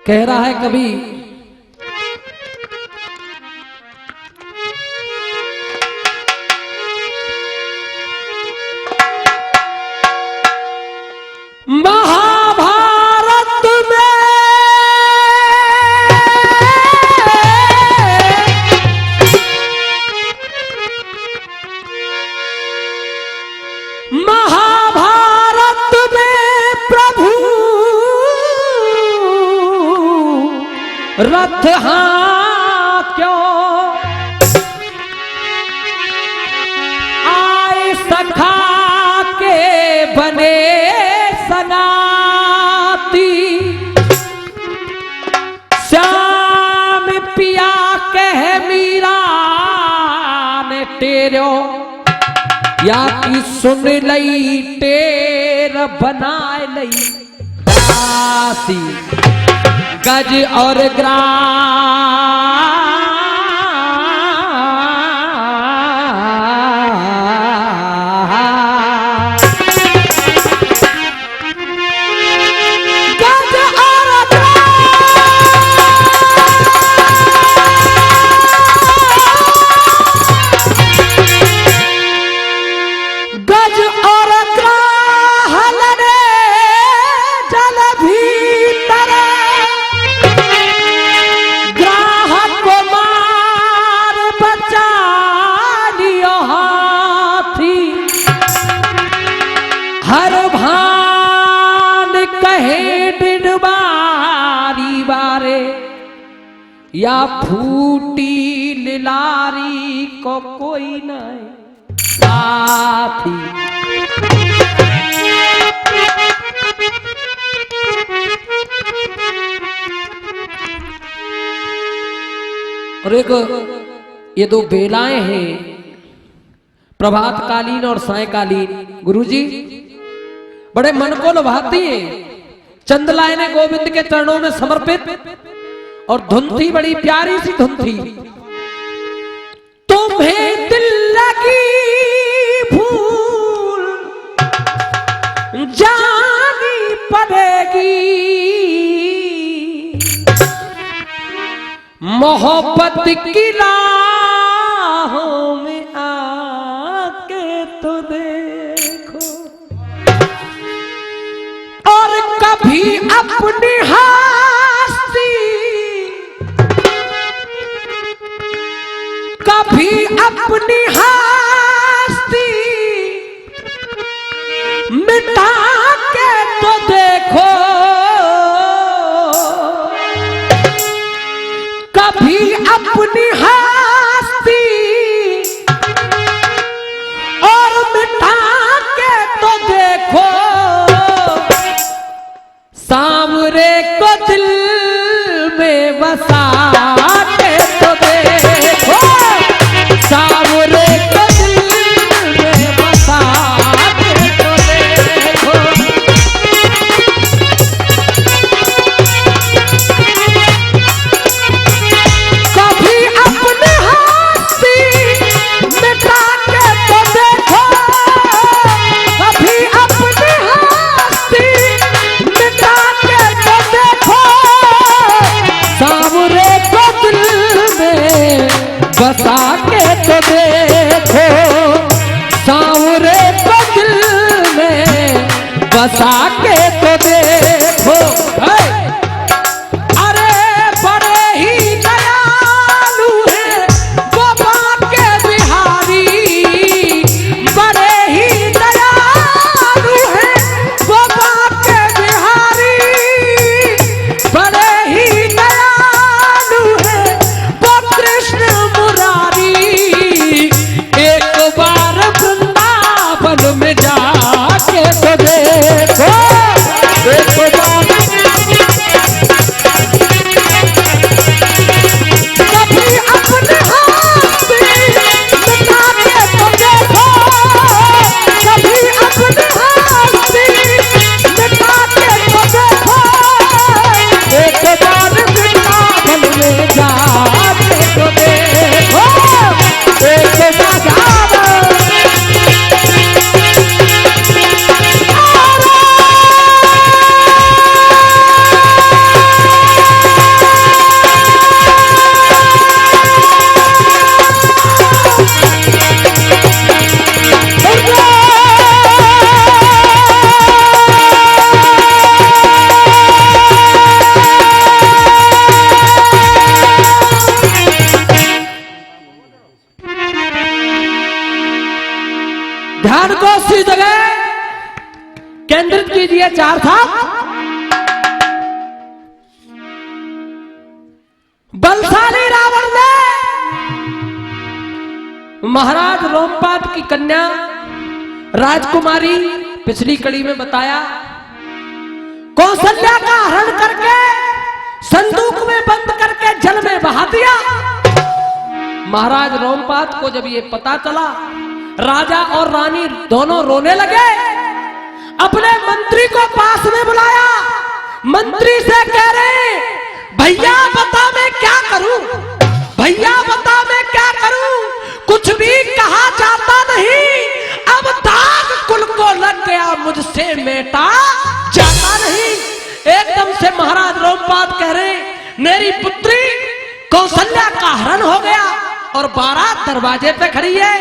कह रहा है कभी महाभारत में रथ हाँ क्यों आए सखा के बने सनाती श्याम पिया कह मीरा ने तेरो या की सुन लई टेर बनाए लई दासी गज और या फूटी लिलारी को कोई नहीं साथी। और एक ये दो बेलाएं हैं प्रभात कालीन और सायकालीन गुरुजी बड़े मन को लुभाती हैं। चंदलाए ने गोविंद के चरणों में समर्पित और धुन थी बड़ी प्यारी सी धुन थी। तुम्हें दिल लगी भूल जानी पड़ेगी मोहब्बत की राहों में आके तो देखो और कभी अपनी कभी अपनी हस्ती मिटा के तो देखो कभी अपनी हस्ती और मिटा के तो देखो सांवरे ध्यान को उसी जगह केंद्रित कीजिए। चार था बलशाली रावण ने महाराज रोमपाद की कन्या राजकुमारी, पिछली कड़ी में बताया, कौशल्या का हरण करके संदूक में बंद करके जल में बहा दिया। महाराज रोमपाद को जब ये पता चला, राजा और रानी दोनों रोने लगे। अपने मंत्री को पास में बुलाया, मंत्री से कह रहे, भैया बता मैं क्या करूं, भैया बता मैं क्या करूं, कुछ भी कहा जाता नहीं, अब दाग कुल को लग गया, मुझसे मेटा जाता नहीं। एकदम से महाराज रोमपाद कह रहे, मेरी पुत्री कौशल्या का हरण हो गया और बारात दरवाजे पे खड़ी है।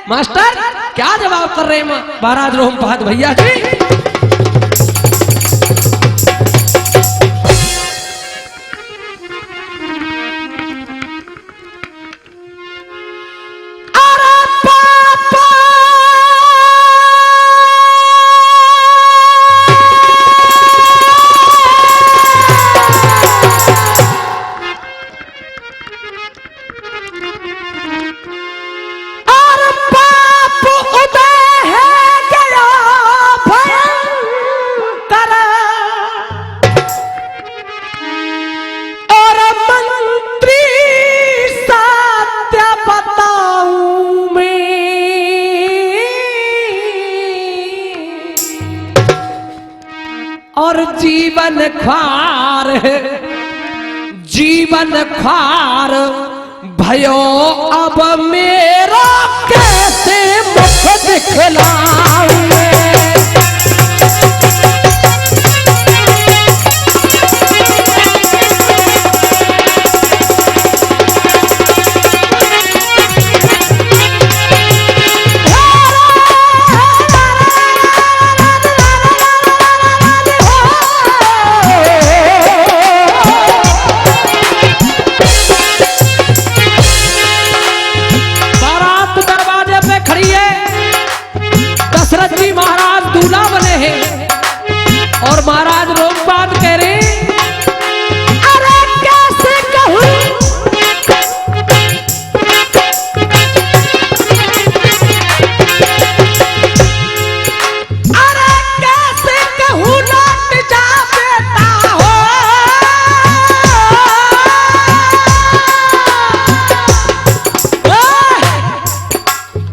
मास्टर क्या जवाब कर रहे हैं महाराज रोमपाद भैया जी? और जीवन ख्वार भयो, अब मेरा कैसे मुख दिखलाऊं मैं। और महाराज रोमपाद कह रहे, अरे कैसे कहूं, अरे कैसे कहूं, लौट जा बेटा हो,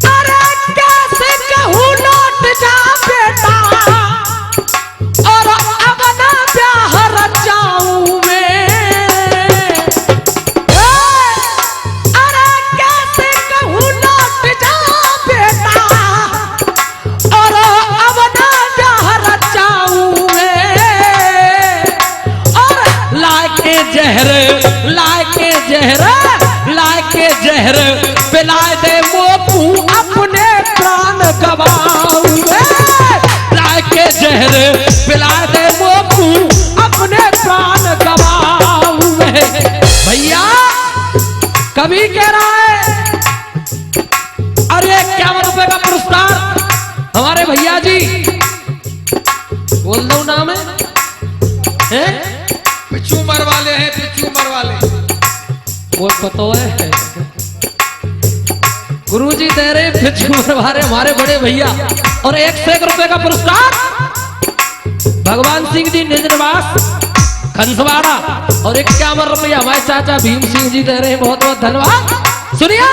अरे कैसे कहूं, लौट जा बेटा, लाके जहर पिला दे मोकू, अपने प्राण गवाऊंगे। लाके जहर पिला दे मोकू, अपने प्राण गवाऊंगे। भैया कभी कह रहा है, अरे 51 रुपए का पुरस्कार हमारे भैया जी, बोल दो नाम है पिछू मर वाले हैं, पिछू मर वाले वो पता है, गुरुजी तेरे पिछू मरवारे हमारे बड़े भैया। और 101 रुपए का पुरस्कार भगवान सिंह जी निज निवास खनसवाड़ा, और 51 रुपया हमारे चाचा भीम सिंह जी दे रहे हैं, बहुत बहुत धन्यवाद। सुनिए,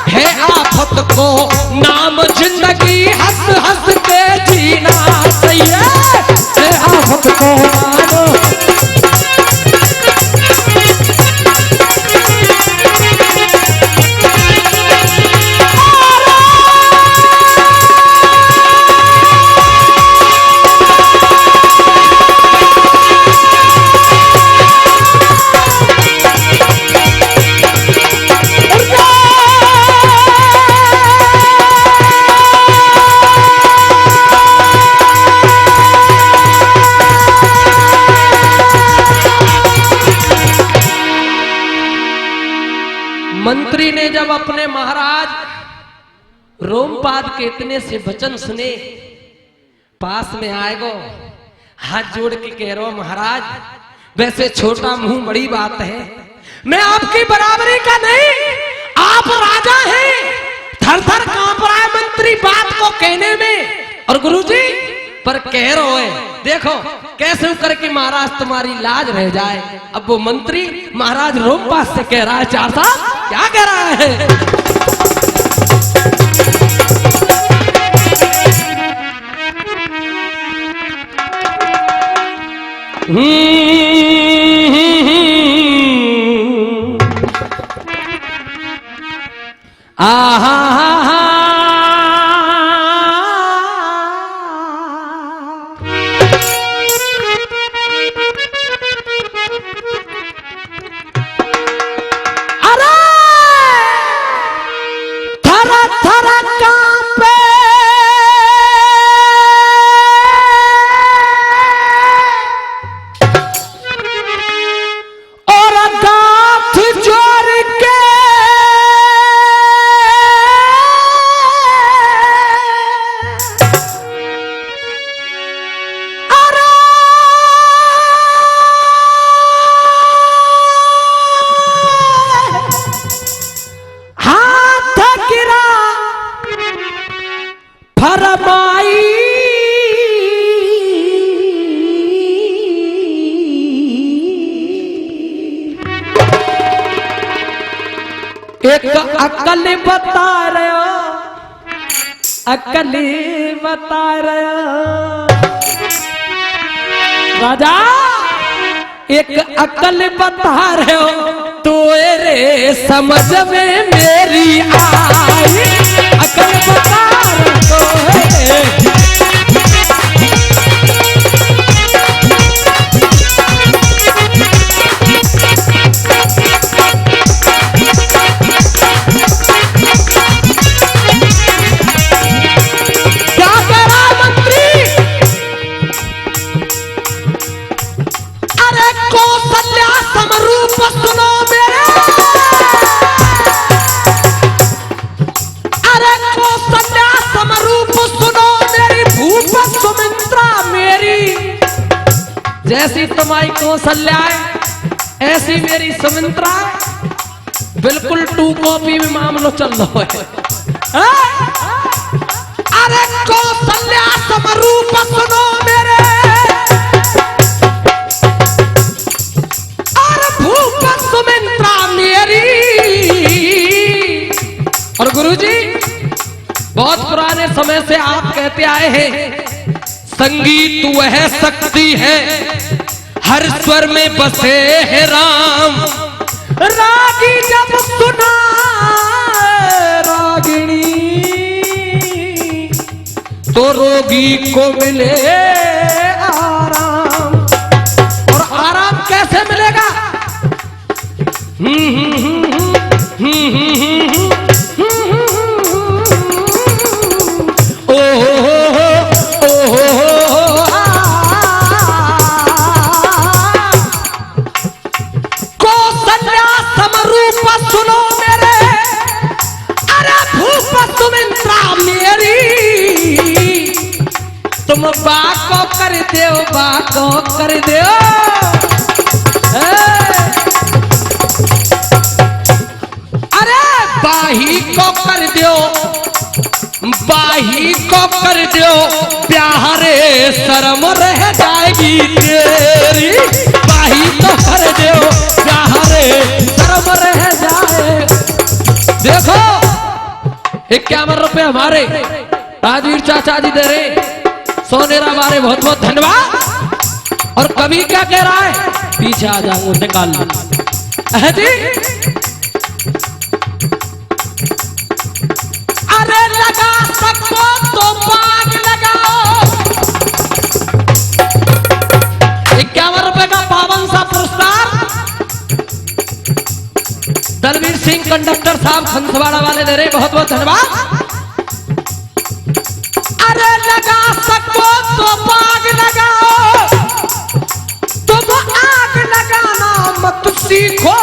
है आफत को नाम जिंदगी, हंस हंस के जीना सही है आफत को नाम। मंत्री ने जब अपने महाराज रोमपाद के इतने से वचन सुने, पास में आएगो, हाथ जोड़ के कह रहा महाराज, वैसे छोटा मुंह बड़ी बात है, मैं आपकी बराबरी का नहीं, आप राजा हैं। थर थर कांप रहा है मंत्री बात को कहने में, और गुरुजी पर कह रहे है, देखो कैसे करके महाराज तुम्हारी लाज रह जाए। अब वो मंत्री महाराज रोमपाद से कह रहा है, चार साहब क्या कह रहा है? एक अकल बता रहे हो, अकल बता रहे हो राजा, एक अकल बता रहे हो तो रे समझ में मेरी आई, अकल बता रहे हो जैसी तुम्हारी कौशल्या है ऐसी मेरी सुमित्रा, बिल्कुल 2 कॉपी में मामलो चल रहा है। अरे कौशल्या समरूप सुनो मेरे, और भूप सुमित्रा मेरी। और गुरुजी बहुत पुराने समय से आप कहते आए हैं, संगीत वह शक्ति है हर स्वर में बसे है राम, रागी जब सुना रागिणी तो रोगी को मिले आराम। और आराम कैसे मिलेगा? तुम बाको कर दो, बाको कर दो, अरे बाही को कर दो, बाही को कर दो, प्यारे शर्म रह जाएगी तेरी, बाही को कर दो, प्यारे शर्म रह जाए। देखो 51 रुपए हमारे राजवीर चाचा जी दे रहे, सोनेरा मारे बहुत बहुत धन्यवाद। और कवि क्या कह रहा है, पीछे आ जाऊंगा निकाल लो जी। अरे लगा सबको तो बाग लगाओ, 51 रुपए का पावन सा पुरस्कार दलवीर सिंह कंडक्टर साहब खंसवाड़ा वाले दे रहे, बहुत बहुत धन्यवाद। अरे लगा सबको तो बाग लगाओ, तुम आग लगाना मत सीखो,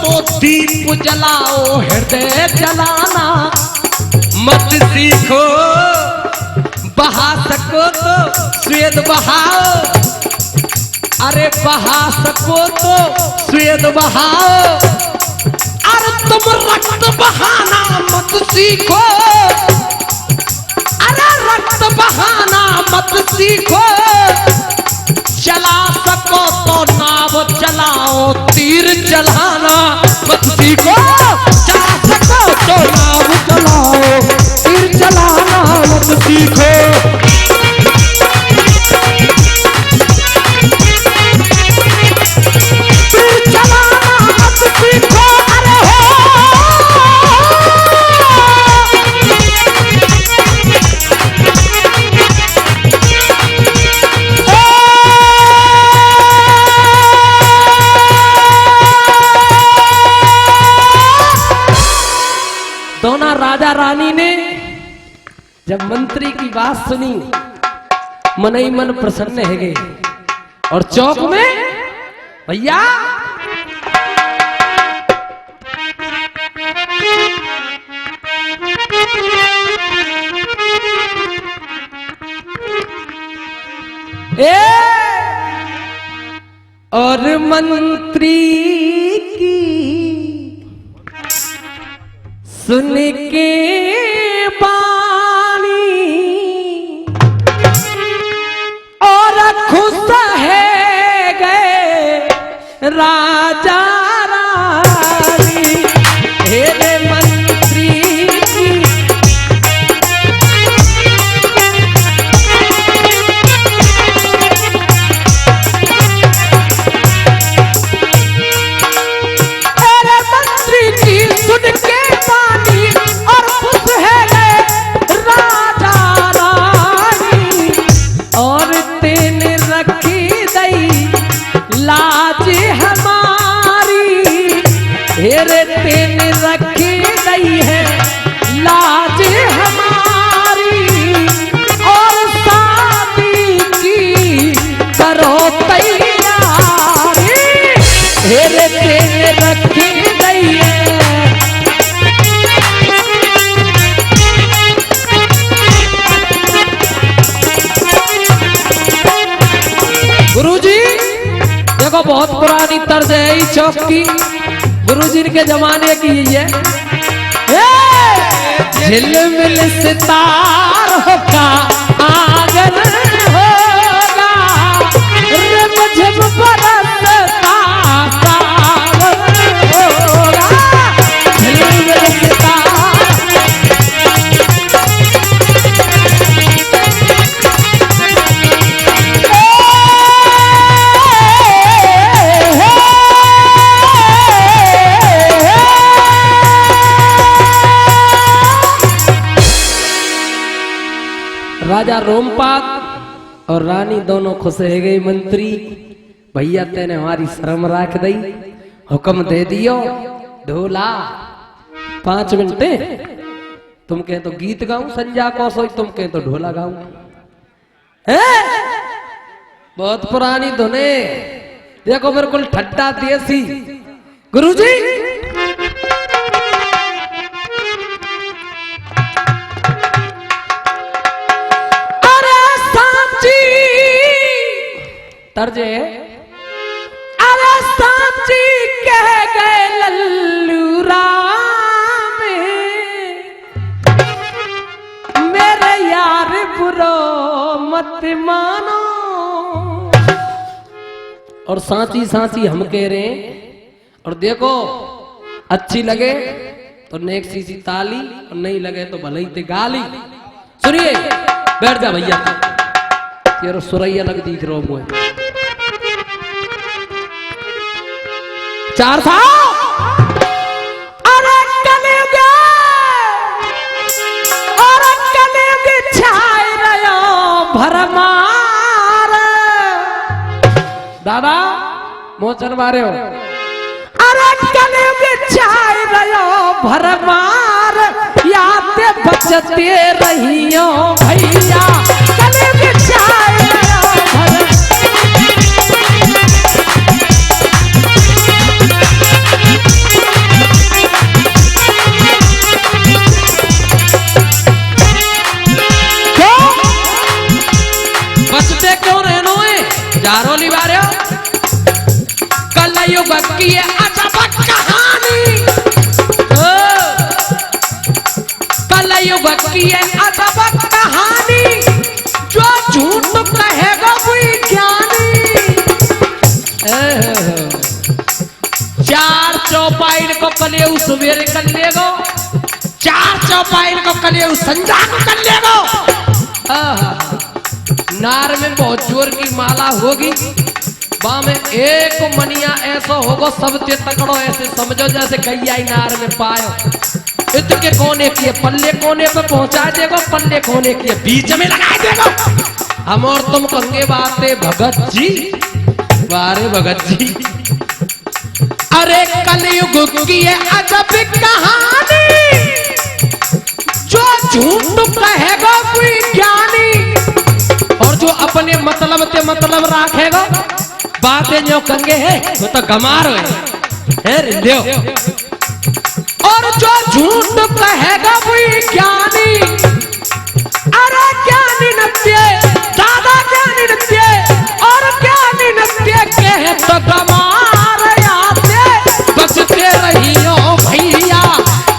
तो दीप जलाओ, हृदय जलाना मत सीखो। बहा सको तो स्वेद बहाओ, अरे बहा सको तो स्वेद बहाओ। अरे तुम रक्त बहाना मत सीखो, अरे रक्त बहाना मत सीखो। चला सको तो नाव चलाओ, तीर चलाना मत सीखो। चला सको तो नाव चलाओ, तीर चलाना मत सीखो। तीर चलाना मत सीखो, अरे दोनों राजा रानी ने जब मंत्री की बात सुनी मन ही मन प्रसन्न है गए और चौक में भैया और मंत्री की सुन के बानी और खुश है गए राजा रानी। हे मंत्री की सुन के बानी और खुश है राजा रानी। और तेने रखी दई लाज हमारी, हेरे तेने रखी दई है लाज हमारी। और शादी की करो तैयारी, हेरे तेने रखी दई है। गुरुजी देखो बहुत पुरानी तर्ज है इस चौक की, गुरुजी के जमाने की है। झिलमिल सितारों का आंगन होगा, रिमझिम बरसता सावन होगा। झिलमिल सितारों राजा रोमपाद और रानी दोनों खुश है गई। मंत्री भैया तेने हमारी शर्म राख दई, हुक्म दे दियो ढोला 5 मिनट। तुम कहे तो गीत गाऊं संजा कौशल, तुम कहे तो ढोला गाऊं। बहुत पुरानी धुने देखो बिल्कुल ठट्टा देसी। गुरुजी तर्जे अरे सांची कह गए लल्लू राम, मेरे यार बुरो मत मानो। और सांची सांची हम कह रहे हैं। और देखो अच्छी लगे तो नेक सी ताली, और नहीं लगे तो भले ही ते गाली। सुनिए बैठ जा भैया, तेरा सुरैया लग दिख रहा हूं। 400 अरे कलयुग और कलयुग छाय रयो भरमार। दादा मोचन मारे हो। अरे कलयुग छाय रयो भरमार, याद बचते रहियो भैया। कलयुग छाय रयो भरमार। कलयुग की ये अजब कहानी, कलयुग की ये अजब कहानी, जो झूठ कहेगा वही ज्ञानी। चार चौपाइन को कलेऊ सवेरे कर लेगो, चार चौपाइन को कलेऊ संजा को कर लेगो। नार में बहुत जोर की माला होगी, वहां में एक मनिया ऐसा होगा सबसे तकड़ो, ऐसे समझो जैसे गैया ही नार में पायो। इतने कोने किए पल्ले कोने पे पहुंचा देगो, पल्ले कोने किए बीच में लगा देगो। हम और तुम कंगे बातें भगत जी, वारे भगत जी। अरे कलयुग की ये अजब कहानी, जो झूठ कहेगा कोई ज्ञानी, और जो अपने मतलब ते मतलब राखेगा, बातें जो कंगे है वो तो गमार है रिंदियो। और जो झूठ कहेगा वही ज्ञानी, अरे ज्ञानी नृत्य दादा, ज्ञानी नृत्य और ज्ञानी नृत्य कहे तो गमार आते, बचते रहियो भैया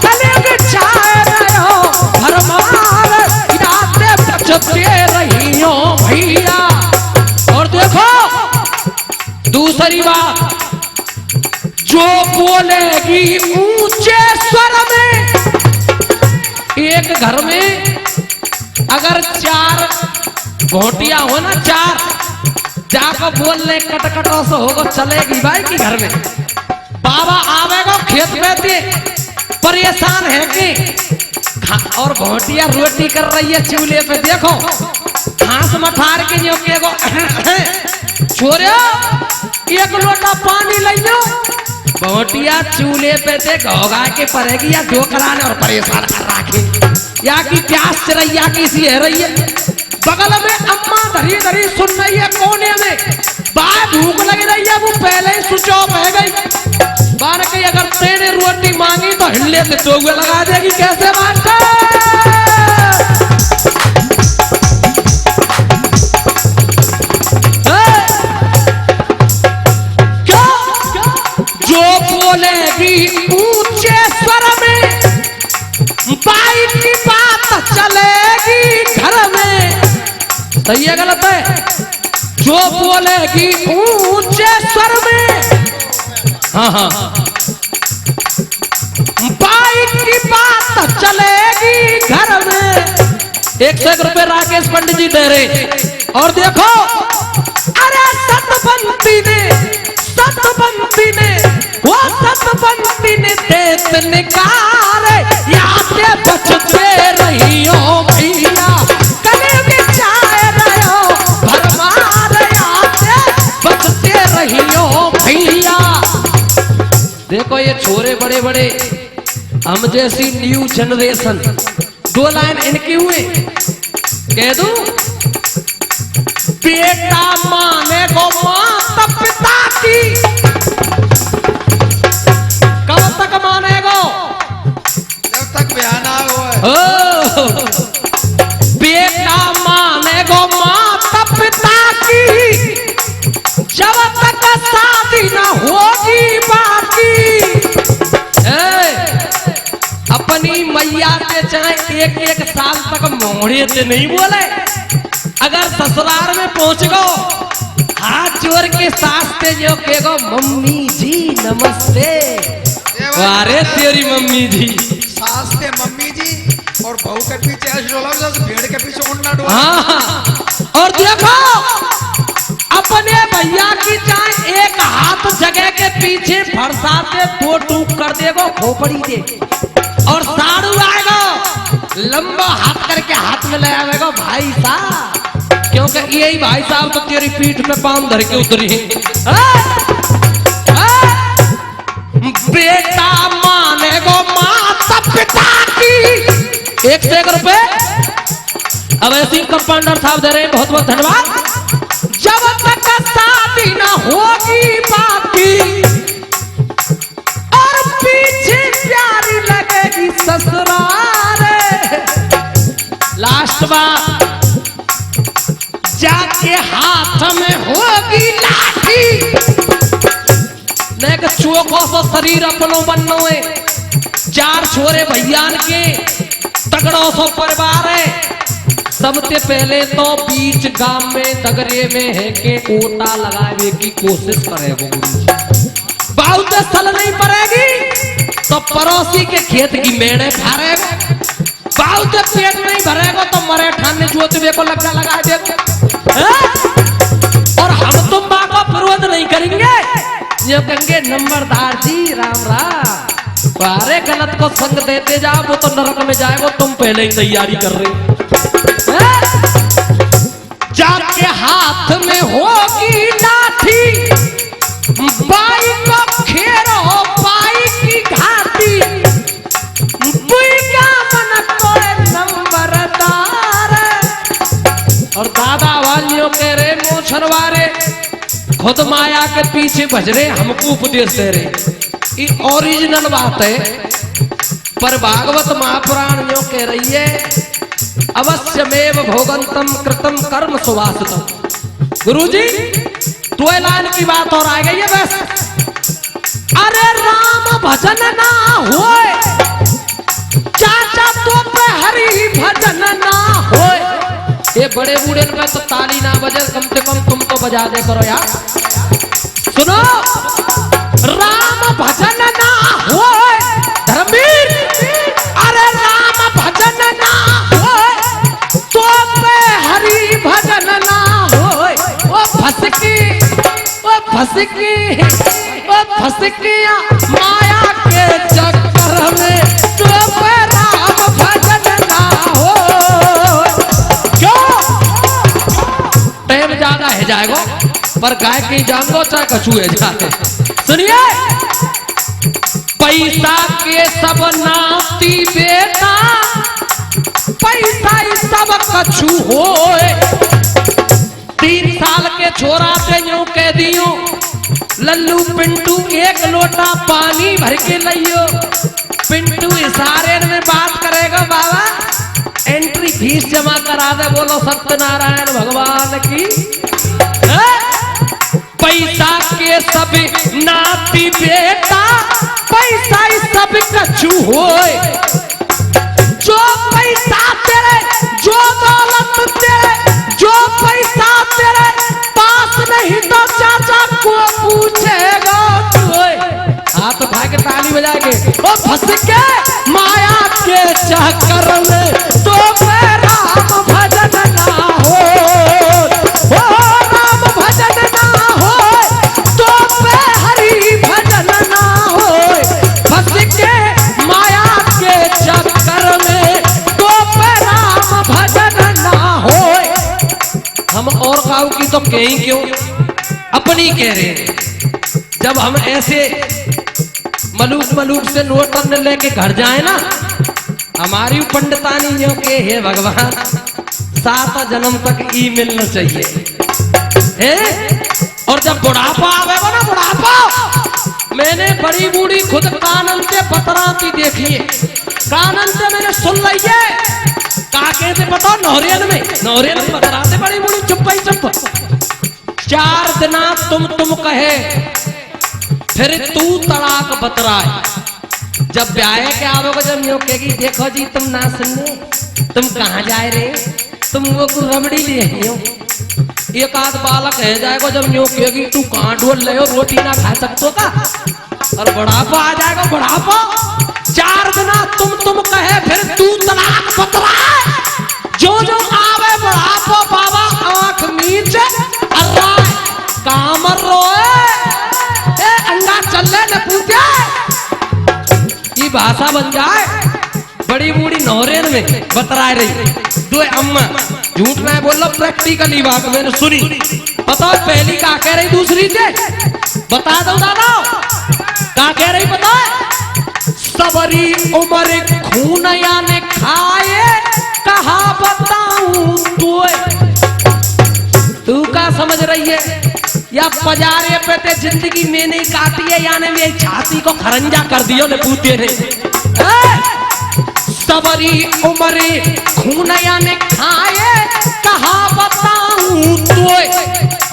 कलयुग छाए रहो भरमार आते, बचते रहियो भैया। और देखो दूसरी बात, जो बोलेगी ऊंचे स्वर में, एक घर में अगर चार घोटिया हो ना, चार जाकर बोलने कटकटों से होगा, चलेगी भाई की घर में। बाबा आवेगा खेत में दे परेशान है कि, और घोटिया रोटी कर रही है चूल्हे पे, देखो घास मठार के न्योकेगो छोरे एक लोटा पानी लियो, घोटिया चूल्हे पे से घोगा के पड़ेगी या जो कराने और परेशान कर रखी, या की प्यास चिरैया की सी है रही है। बगल में अम्मा धरी धरी सुन रही है कोने में, बाहर भूख लग रही है, वो पहले ही स्विच ऑफ है गई। बार कहीं अगर तेने रोटी मांगी तो हिल्ले से चौगे लगा देगी, कैसे मास्टर। जो बोलेगी ऊंचे स्वर में, बाई की बात चलेगी घर में। सही है गलत है? जो बोलेगी ऊंचे स्वर में, हाँ हाँ, बाई की बात चलेगी घर में। 101 रुपए राकेश पंडित जी दे रहे। और देखो अरे सतबंती ने वो सतबंती ने देत निकारे, याते बचते रहियो भैया कलयुग छाए रहो भरमार, याते बचते रहियो भैया। देखो ये छोरे बड़े बड़े हम जैसी न्यू जनरेशन, 2 लाइन इनकी हुए कह दू। बेटा माने को माता पिता की, कब तक मानेगो? जब तक ब्याह ना हो। बेटा मानेगो माता पिता की, जब तक शादी ना होगी बाकी। अपनी मैया से चाहे 1-1 साल तक मोहड़े से नहीं बोले, अगर ससुराल में पहुंच गो हाथ जोड़ के सास पे जो कहेगो मम्मी जी नमस्ते, अरे तेरी मम्मी जी, सास के मम्मी जी, और बहू के पीछे भेड़ के पीछे उड़ना डोला। हाँ, और देखो अपने भैया की चाहे एक हाथ जगह के पीछे फरसा से 2 टूक कर देगो खोपड़ी दे, और साड़ू आएगा लंबा हाथ करके हाथ में ले आएगा भाई साहब, क्योंकि यही भाई साहब तो तेरी पीठ पे पांव धर के उतरी है। बेटा मानेगो माता पिता की, 101 रुपए अब ऐसी कंपाउंडर साहब दे रहे हैं, बहुत बहुत धन्यवाद। जब तक शादी ना होगी बाकी, और पीछे प्यारी लगेगी ससुराल, लास्ट बात जाके हाथ में होगी लाठी, बच्चों को सो शरीर अपनो बननो है, 4 छोरे भैयान के तगड़ो सो परिवार है। सबसे पहले तो बीच गांव में दगरे में है के कोटा लगावे की कोशिश करेगो गुरु। बहुत सल नहीं पड़ेगी तो पड़ोसी के खेत की मेड़े फाड़ेगा। बहुत पेट नहीं भरेगा तो मरे ठाने जोतवे को लगा देगा। और हम तुम बा को विरोध नहीं करेंगे, ये कहेंगे नंबरदार जी राम राम, अरे गलत को संग देते जाओ वो तो नरक में जाएगा, तुम पहले ही तैयारी कर रहे। जाके हाथ में होगी लाठी, बाई को घेरो बाई की घाटी, बुइया मन कोई नंबरदार। और दादा वालियों के रे मोछरवारे खुद माया के पीछे भज रहे, हमको उपदेश दे रहे। ये ओरिजिनल बात है, पर भागवत महापुराण यो कह रही है अवश्यमेव भोगंतम कृतम कर्म सुवासितम। गुरुजी तो लाइन की बात और आ गई है बस। अरे राम भजन ना होए, चाचा तो पे हरि भजन ना होए। ये बड़े बूढ़े में तो ताली ना बजे, कम से कम तुम तो बजा दे करो यार। सुनो, राम भजन ना होए धर्मवीर, अरे राम भजन ना होए तो पे हरि भजन ना होए। ओ फसकी ओ फसकी ओ फसकिया माया के चक्कर में, तो पे राम भजन ना होए। क्यों? टाइम ज्यादा है जाएगा, पर गाय की जान दो चाहे कछू है जाते। सुनिए, पैसा के सब नाती बेटा, पैसा ही सब कछु होए। 3 साल के छोरा पे यूं कह दियो लल्लू पिंटू 1 लोटा पानी भर के लियो। पिंटू इशारे में बात करेगा, बाबा एंट्री फीस जमा करा दे, बोलो सत्यनारायण भगवान की। पैसा के सब नाती बेटा, पैसा ही सब कछु होए। जो पैसा तेरे, जो दौलत तेरे, जो पैसा तेरे पास नहीं तो चाचा को पूछेगा तू। हाथ उठा के ताली बजाएंगे। ओ फंस के माया के चक्कर में, तो राम भजन ना हो, राम भजन ना हो, तो हरि भजन ना हो। फंस के माया के चक्कर में, तो राम भजन ना हो। हम और काऊ की तो कहीं क्यों, अपनी कह रहे हैं। जब हम ऐसे मलूक से नोट लेके घर जाए ना, हमारी पंडितानी यो के हे भगवान 7 जन्म तक ई मिलना चाहिए है। और जब बुढ़ापा आवेगा ना, बुढ़ापा, मैंने बड़ी बूढ़ी खुद कानन से बतराती देखी है। कानन से मैंने सुन ली है, काके से पता नौरियन में बतराते बड़ी बूढ़ी चुप ही चुप। 4 दिना तुम कहे, फिर तू तड़ाक बतराए। जब ब्याह के आओगे, जब यो कहेगी देखो जी तुम ना सुनने, तुम कहाँ जाए रे, तुम वो रबड़ी ले हो। एक आध बालक है जाएगा, जब यो कहेगी तू कहाँ ढोल ले हो, रोटी ना खा सकते का। और बुढ़ापा आ जाएगा, बुढ़ापा 4 दिना तुम कहे, फिर तू तलाक बतराए। जो आवे बुढ़ापा बाबा आंख नीचे अर्राए, कामर रोए अंडा चल न पूछे। ये भाषा बन जाए, बड़ी बूढ़ी नौरेन में बतरा रही। 2 अम्मा झूठ नहीं बोल लो, प्रैक्टिकली बात मैंने सुनी। बताओ पहली का कह रही, दूसरी से बता दो दादा का कह रही, पता सबरी उम्र खून याने खाए, कहा बताऊं तू का समझ रही है, या पजारे पे ते जिंदगी में नहीं काटी है, यानी मेरी छाती को खरंजा कर दियो ने पूते ने। सबरी उम्र खून याने खाए, कहा बताऊं तो।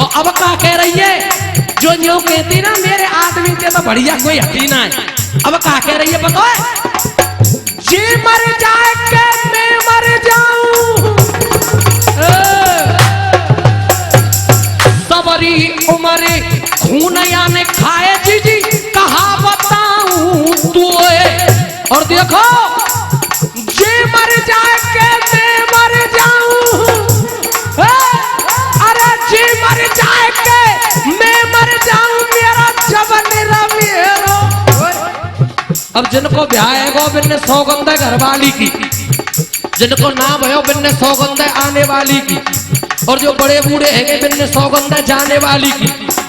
और अब क्या कह रही है, जो यूं कहती ना मेरे आदमी के तो बढ़िया कोई हटी ना है। अब क्या कह रही है पता है? जी मर जाए के मैं मर जाऊं, सबरी उम्र खून याने खाए जी कहा बताऊं तू। और देखो जी मर जाए के मैं मर जाऊं, अरे जी मर जाए के मैं मर जाऊं, मेरा जबन रमेरो। अब जिनको ब्याह है वो बिन्ने सौगंध है घरवाली की, जिनको नाम है वो बिन्ने सौगंध है आने वाली की, और जो बड़े बूढ़े हैं बिन्ने सौगंध है जाने वाली की।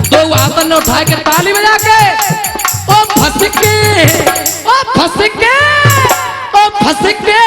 तो हाथ ने उठा के ताली बजा के ओ फंस के, ओ फंस के, ओ फंस के